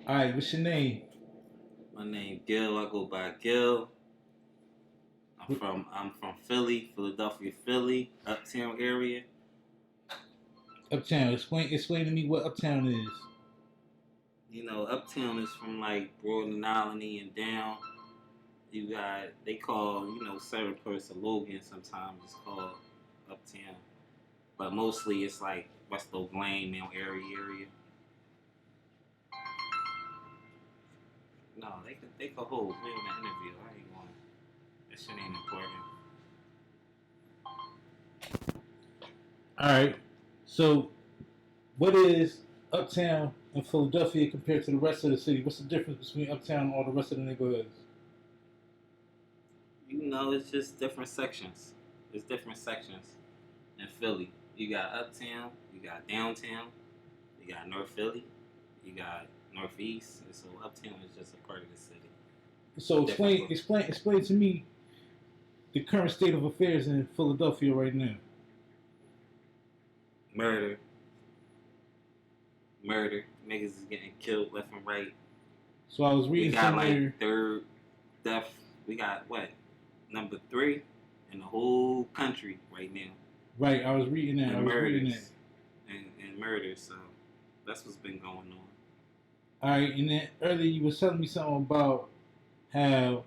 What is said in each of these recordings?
Alright, what's your name? My name Gil. I go by Gil. I'm from Philly, Philadelphia, Philly, Uptown area. Uptown. Explain to me what Uptown is. Uptown is from like Broad Island and down. You got they call certain parts of Logan sometimes it's called Uptown, but mostly it's like West Oak Lane, Mount area. No, they could hold. We on the interview. I ain't going. That shit ain't important. Alright. So what is Uptown in Philadelphia compared to the rest of the city? What's the difference between Uptown and all the rest of the neighborhoods? It's just different sections. It's different sections in Philly. You got Uptown, you got Downtown, you got North Philly, you got Northeast, and so Uptown is just a part of the city. So Different explain to me the current state of affairs in Philadelphia right now. murder, murder. Niggas is getting killed left and right. So I was We reading got somewhere. like third death. We got what? Number 3 in the whole country right now. Right, I was reading that. I And was reading that. murders. And murders. So that's what's been going on. Alright, and then earlier you was telling me something about how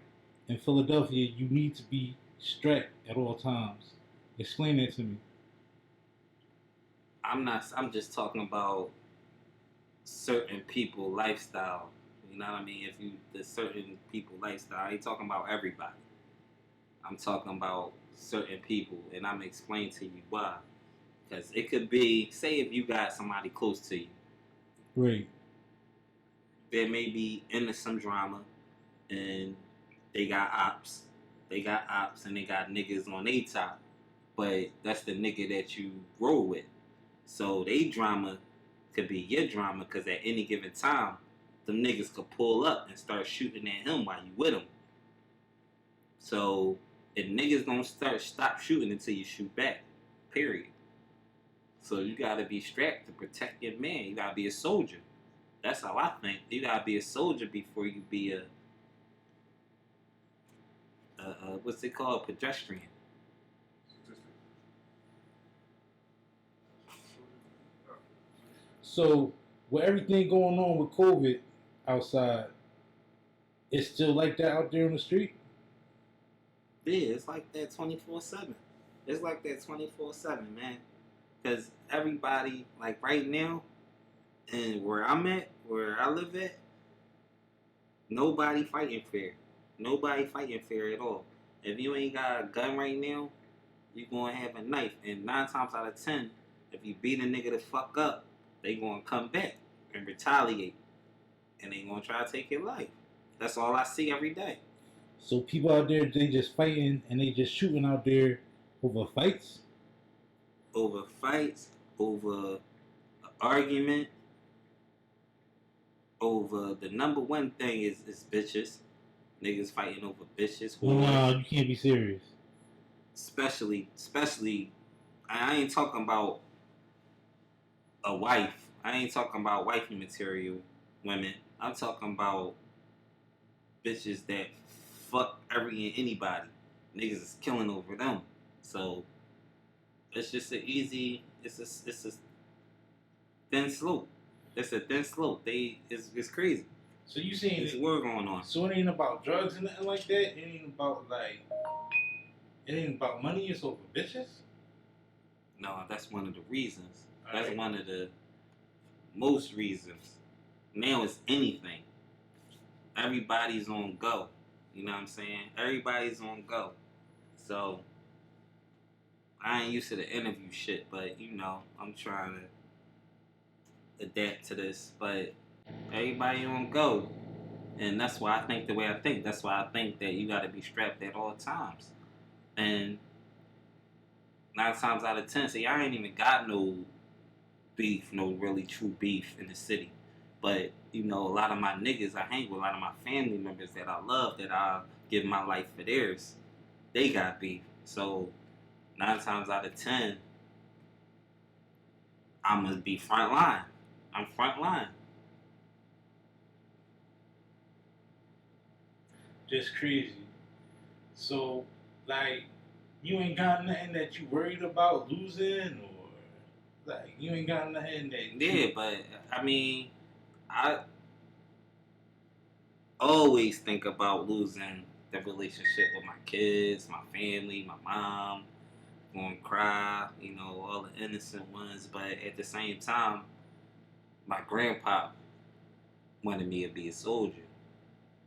in Philadelphia you need to be strapped at all times. Explain that to me. I'm just talking about certain people lifestyle. You know what I mean? If you the certain people lifestyle, I ain't talking about everybody. I'm talking about certain people, and I'm explaining to you why. Because it could be, say, if you got somebody close to you, Great. they may be into some drama, and they got ops. They got ops, and they got niggas on they top, but that's the nigga that you roll with. So they drama could be your drama, because at any given time, them niggas could pull up and start shooting at him while you with him. So if niggas don't stop shooting until you shoot back, period. So you gotta be strapped to protect your man. You gotta be a soldier. That's how I think. You gotta be a soldier before you be a what's it called, pedestrian. So with everything going on with COVID outside, it's still like that out there on the street? Yeah, it's like that 24/7. It's like that 24/7, man. Because everybody, like right now, and where I'm at, where I live at, nobody fighting fair. Nobody fighting fair at all. If you ain't got a gun right now, you gonna have a knife. And 9 times out of 10, if you beat a nigga the fuck up, they gonna come back and retaliate, and they gonna try to take your life. That's all I see every day. So people out there, they just fighting and they just shooting out there over fights? Over fights, over an argument, over the number one thing is bitches. Niggas fighting over bitches, No, whores. you can't be serious. Especially, I ain't talking about a wife. I ain't talking about wifey material women. I'm talking about bitches that fuck every and anybody. Niggas is killing over them. So it's just an easy. It's a thin slope. It's a thin slope. It's crazy. So you saying There's it, war going on. so it ain't about drugs and nothing like that? It ain't about it ain't about money, it's over bitches? No, that's one of the reasons. All That's right. one of the most reasons. Now it's anything. Everybody's on go. You know what I'm saying? Everybody's on go. So I ain't used to the interview shit, but I'm trying to adapt to this. But everybody on go. And that's why I think the way I think. That's why I think that you gotta be strapped at all times. And 9 times out of 10, see, I ain't even got no beef, no really true beef in the city. But a lot of my niggas, I hang with a lot of my family members that I love, that I give my life for theirs. They got beef. So 9 times out of 10, I'm gonna be front line. I'm front line. Just crazy. So, like, you ain't got nothing that you worried about losing, or like you ain't got nothing that Yeah, you. but I mean, I always think about losing the relationship with my kids, my family, my mom, gonna cry, all the innocent ones. But at the same time, my grandpa wanted me to be a soldier.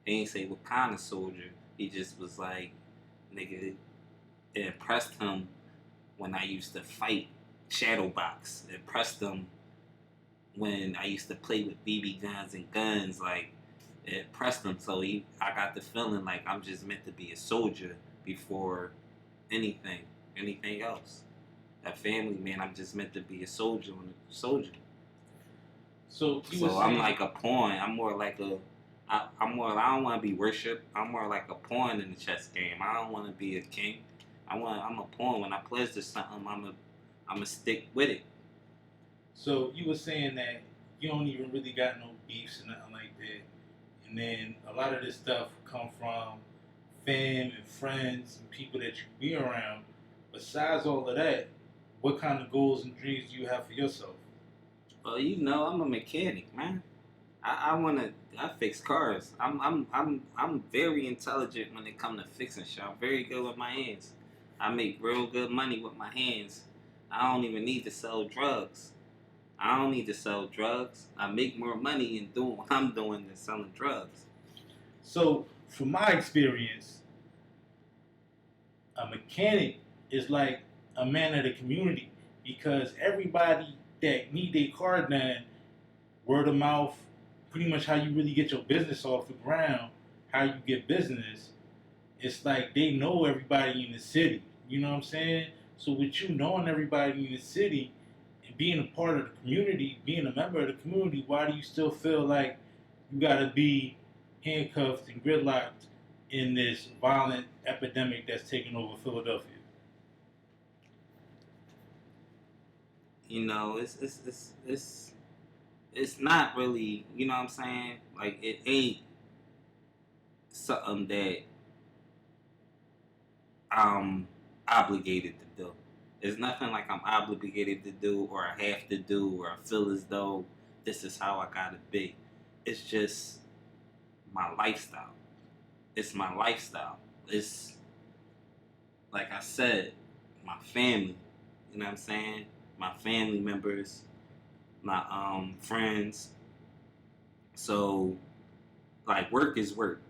He ain't say what kind of soldier. He just was like, nigga, it impressed him when I used to fight shadow box. It impressed him when I used to play with BB guns and guns. Like, it impressed him. So I got the feeling like I'm just meant to be a soldier before anything, anything else. A family man, I'm just meant to be a soldier on a soldier. So you were So I'm saying. like a pawn. I'm more like a. I'm more. I don't want to be worshipped. I'm more like a pawn in the chess game. I don't want to be a king. I'm a pawn. When I pledge to something, I'm a stick with it. So you were saying that you don't even really got no beefs and nothing like that, and then a lot of this stuff come from fam and friends and people that you be around. Besides all of that, what kind of goals and dreams do you have for yourself? Well, I'm a mechanic, man. I wanna. I fix cars. I'm very intelligent when it comes to fixing shit. I'm very good with my hands. I make real good money with my hands. I don't even need to sell drugs. I don't need to sell drugs. I make more money in doing what I'm doing than selling drugs. So, from my experience, a mechanic is like a man of the community because everybody that need their car done, word of mouth, pretty much how you really get your business off the ground, how you get business. It's like they know everybody in the city. You know what I'm saying? So with you knowing everybody in the city and being a part of the community, being a member of the community, why do you still feel like you gotta be handcuffed and gridlocked in this violent epidemic that's taking over Philadelphia? It's not really. You know what I'm saying? Like, it ain't something that I'm obligated to do. It's nothing like I'm obligated to do or I have to do or I feel as though this is how I gotta be. It's just my lifestyle. It's my lifestyle. It's, like I said, my family. You know what I'm saying? My family members, my friends. So, like, work is work.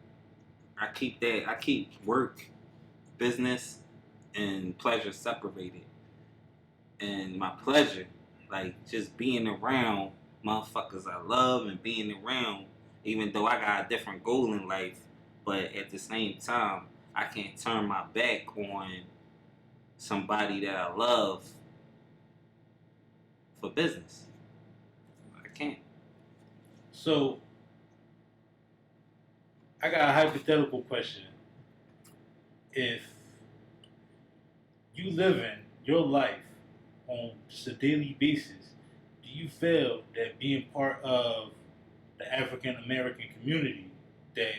I keep work, business, and pleasure separated. And my pleasure, like just being around motherfuckers I love and being around, even though I got a different goal in life, but at the same time, I can't turn my back on somebody that I love for business. I can't. So I got a hypothetical question. If you live in your life on just a daily basis, do you feel that being part of the African American community, that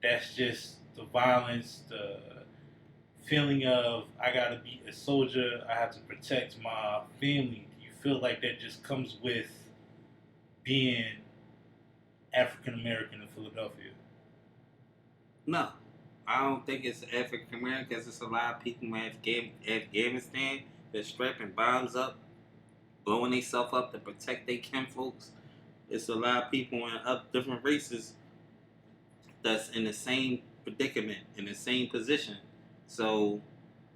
that's just the violence, the feeling of I gotta be a soldier, I have to protect my family? Do you feel like that just comes with being African American in Philadelphia? No, I don't think it's African American because it's a lot of people in Afghanistan that's strapping bombs up, blowing themselves up to protect their kinfolks. It's a lot of people in different races that's in the same predicament, in the same position. So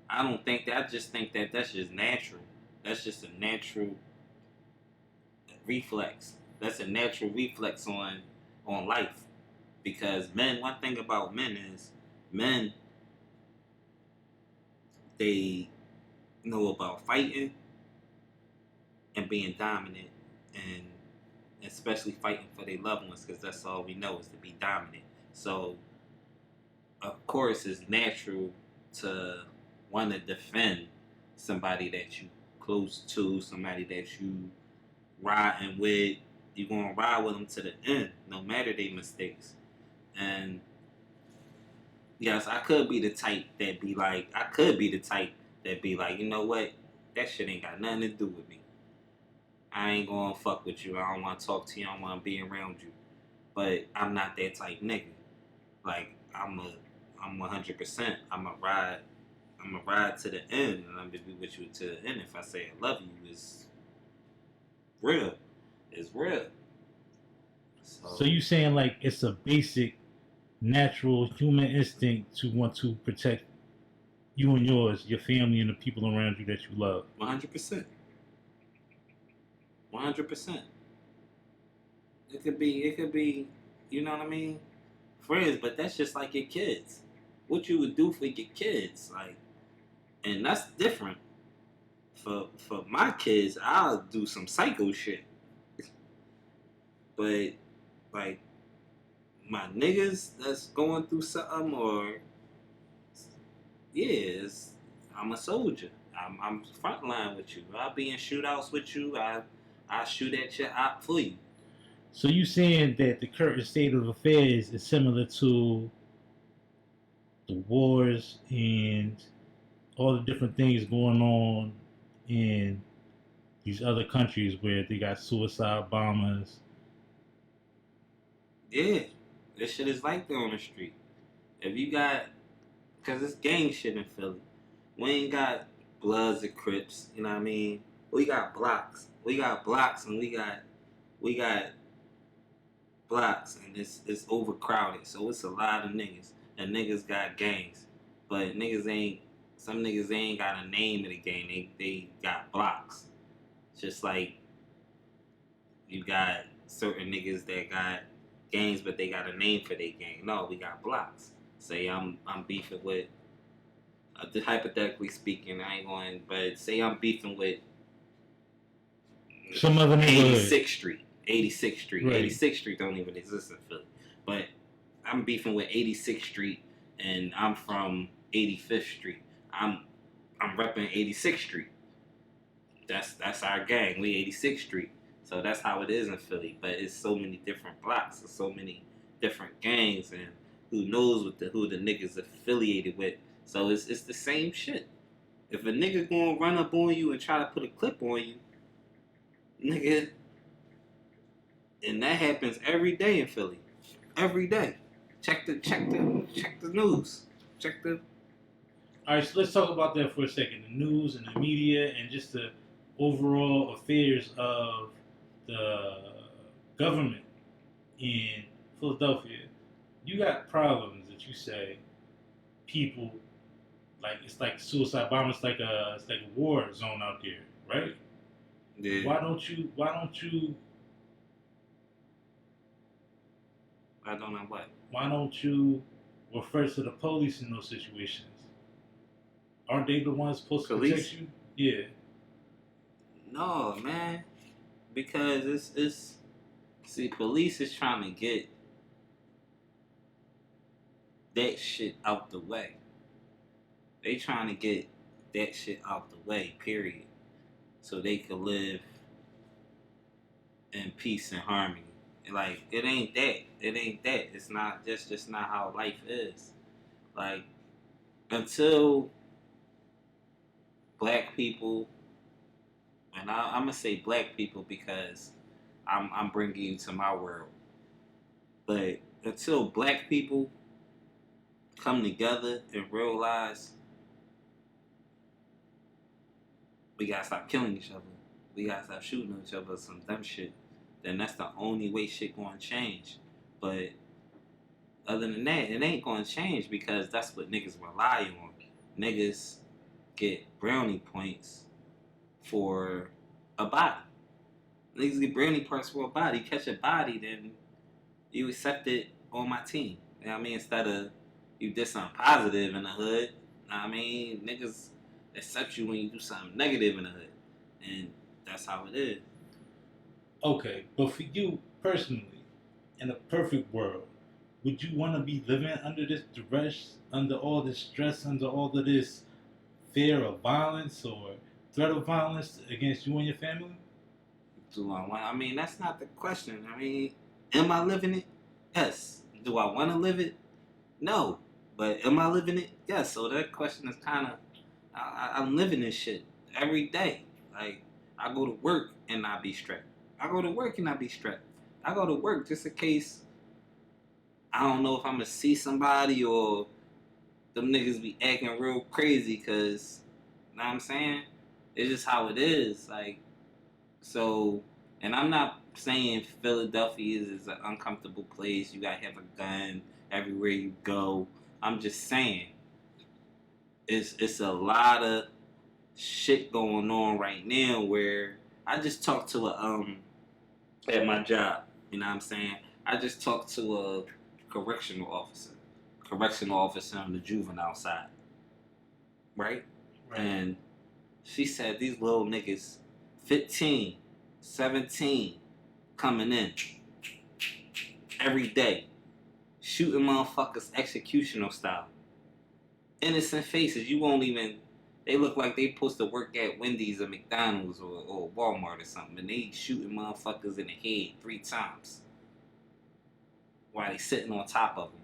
I don't think that. I just think that that's just natural. That's just a natural reflex. That's a natural reflex on life. Because men, one thing about men is men, they know about fighting and being dominant, and especially fighting for their loved ones, because that's all we know is to be dominant. So of course it's natural to want to defend somebody that you close to, somebody that you riding with. You're gonna ride with them to the end, no matter their mistakes. And Yes, I could be the type that be like, you know what? That shit ain't got nothing to do with me. I ain't gonna fuck with you. I don't want to talk to you. I don't want to be around you. But I'm not that type nigga. Like I'm 100%. I'm a ride to the end, and I'm gonna be with you to the end. If I say I love you, it's real. It's real. So So you saying like it's a basic, natural human instinct to want to protect you and yours, your family, and the people around you that you love. 100%, 100%. It could be, you know what I mean, friends. But that's just like your kids. What you would do for your kids, like, and that's different. For my kids, I'll do some psycho shit. But like my niggas that's going through something, or yeah, I'm a soldier. I'm frontline with you. I'll be in shootouts with you. I shoot at your op for you. So you saying that the current state of affairs is similar to the wars and all the different things going on in these other countries where they got suicide bombers. Yeah, this shit is like that on the street. If you got, cause it's gang shit in Philly. We ain't got Bloods or Crips. You know what I mean? We got blocks. We got blocks, and we got blocks, and it's overcrowded. So it's a lot of niggas, and niggas got gangs, but niggas ain't. Some niggas ain't got a name in the gang. They got blocks. Just like you got certain niggas that got gangs, but they got a name for their gang. No, we got blocks. Say I'm beefing with, hypothetically speaking, I ain't going, but say I'm beefing with Some other neighborhood. 86th Street. 86th Street. Right. 86th Street don't even exist in Philly. But I'm beefing with 86th Street, and I'm from 85th Street. I'm repping 86th Street. That's our gang. We 86th Street. So that's how it is in Philly. But it's so many different blocks and so many different gangs, and who knows who the niggas affiliated with. So it's the same shit. If a nigga gonna run up on you and try to put a clip on you, nigga, and that happens every day in Philly. Every day. Check the news. Check the All right, so let's talk about that for a second. The news and the media and just the overall affairs of the government in Philadelphia. You got problems that you say people like it's like suicide bomb. It's like a war zone out there, right? yeah. Why don't you I don't know what. why don't you refer to the police in those situations? Aren't they the ones supposed to Police? protect you? Yeah. No, man. Because it's see, police is trying to get that shit out the way. They trying to get that shit out the way, period. So they could live in peace and harmony. Like it ain't that. It ain't that. It's not. That's just not how life is. Like until black people, and I'm gonna say black people because I'm bringing you to my world. But until black people come together and realize we gotta stop killing each other, we gotta stop shooting each other, some dumb shit, then that's the only way shit gonna change. But other than that, it ain't gonna change because that's what niggas rely on. Niggas get brownie points for a body. Niggas get brownie points for a body. Catch a body, then you accept it on my team. You know what I mean? Instead of you did something positive in the hood, you know what I mean? Niggas accept you when you do something negative in the hood. And that's how it is. Okay, but for you personally, in a perfect world, would you want to be living under this duress, under all this stress, under all of this fear of violence or threat of violence against you and your family? Do I want? I mean, that's not the question. I mean, am I living it? Yes. Do I want to live it? No. But am I living it? Yes. So that question is kind of, I'm living this shit every day. Like, I go to work and I be strapped. I go to work and I be strapped. I go to work just in case I don't know if I'm gonna see somebody or them niggas be acting real crazy. Cause, you know what I'm saying? It's just how it is. Like, so, and I'm not saying Philadelphia is an uncomfortable place. You gotta have a gun everywhere you go. I'm just saying it's a lot of shit going on right now where I just talked to a at my job. You know what I'm saying? I just talked to a correctional officer on the juvenile side, right? Right. And she said these little niggas, 15, 17, coming in every day, shooting motherfuckers executional style. Innocent faces, you won't even. They look like they supposed to work at Wendy's or McDonald's or Walmart or something, and they shooting motherfuckers in the head 3 times while they sitting on top of them,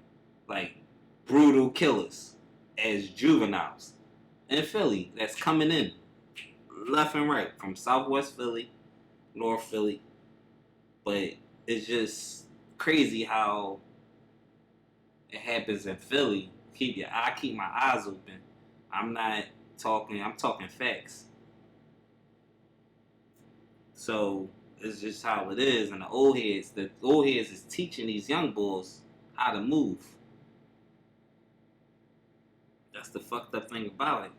like brutal killers as juveniles in Philly that's coming in left and right from Southwest Philly, North Philly, but it's just crazy how it happens in Philly. I keep my eyes open. I'm not talking. I'm talking facts. So it's just how it is. And the old heads is teaching these young boys how to move. That's the fucked up thing about it.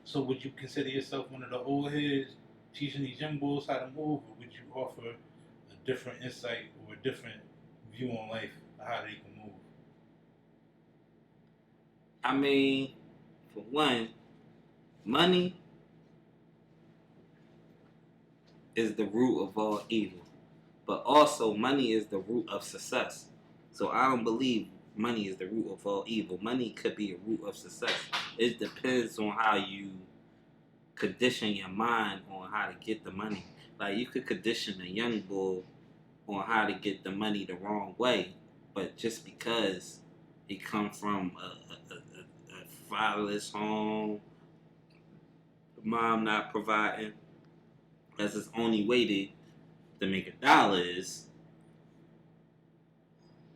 So would you consider yourself one of the old heads teaching these young boys how to move, or would you offer a different insight or a different view on life of how they can move? I mean, for one, money is the root of all evil. But also, money is the root of success. So I don't believe money is the root of all evil. Money could be a root of success. It depends on how you condition your mind on how to get the money. Like, you could condition a young bull on how to get the money the wrong way, but just because he come from a fatherless home, mom not providing, that's his only way to make $1 is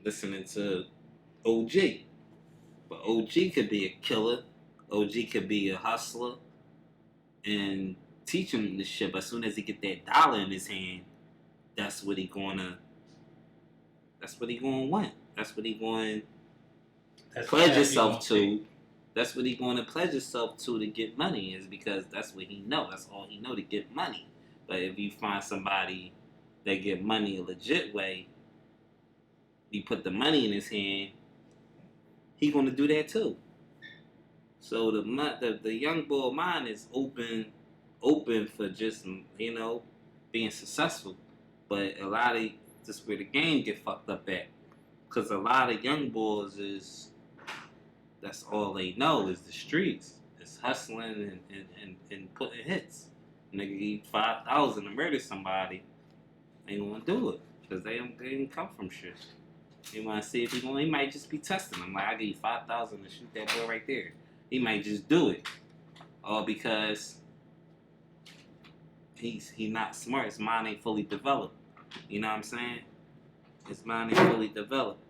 listening to OG. But OG could be a killer. OG could be a hustler and teach him this shit. But as soon as he get that dollar in his hand, that's what he gonna. That's what he gonna want. That's what he going to pledge himself to. That's what he going to pledge himself to get money. Is because that's what he know. That's all he know to get money. But if you find somebody that get money a legit way, you put the money in his hand, he gonna do that too. So the young boy mind is open for just being successful. But a lot of just where the game get fucked up at, because a lot of young boys that's all they know is the streets. It's hustling and putting hits. Nigga eat 5,000 to murder somebody, they gonna do it because they didn't come from shit. He want to see if he might just be testing him. Like, I give you 5,000 to shoot that boy right there. He might just do it, all because he not smart. His mind ain't fully developed. You know what I'm saying? His mind ain't fully developed.